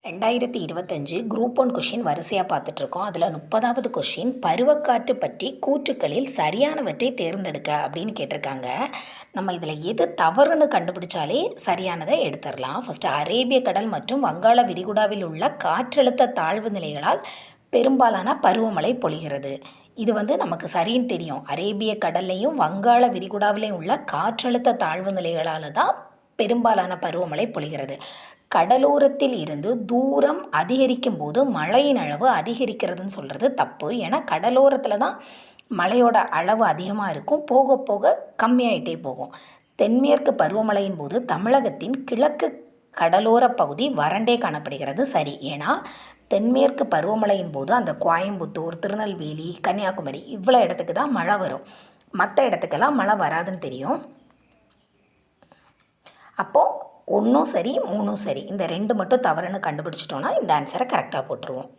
2025 group one question வரிசையாக பார்த்துட்ருக்கோம். அதில் 30வது கொஷின் பருவக்காற்று பற்றி கூற்றுக்களில் சரியானவற்றை தேர்ந்தெடுக்க அப்படின்னு கேட்டிருக்காங்க. நம்ம இதில் எது தவறுன்னு கண்டுபிடிச்சாலே சரியானதை எடுத்துடலாம். ஃபஸ்ட்டு அரேபிய கடல் மற்றும் வங்காள விரிகுடாவில் உள்ள காற்றழுத்த தாழ்வு நிலைகளால் பெரும்பாலான பருவமழை பொழிகிறது. இது நமக்கு சரின்னு தெரியும். அரேபிய கடல்லையும் வங்காள விரிகுடாவிலையும் உள்ள காற்றழுத்த தாழ்வு நிலைகளால் தான் பெரும்பாலான பருவமழை பொழிகிறது. கடலோரத்தில் இருந்து தூரம் அதிகரிக்கும் போது மழையின் அளவு அதிகரிக்கிறதுன்னு சொல்கிறது தப்பு. ஏன்னா கடலோரத்தில் தான் மழையோட அளவு அதிகமாக இருக்கும், போக போக கம்மியாயிட்டே போகும். தென்மேற்கு பருவமழையின் போது தமிழகத்தின் கிழக்கு கடலோர பகுதி வறண்டே காணப்படுகிறது. சரி, ஏன்னா தென்மேற்கு பருவமழையின் போது அந்த கோயம்புத்தூர், திருநெல்வேலி, கன்னியாகுமரி இவ்வளோ இடத்துக்கு தான் மழை வரும். மற்ற இடத்துக்கெல்லாம் மழை வராதுன்னு தெரியும். அப்போது 1 சரி 3 சரி, இந்த 2 மட்டும் தவறுன்னு கண்டுபிடிச்சிட்டோன்னா இந்த ஆன்சரை கரெக்டாக போட்டுருவோம்.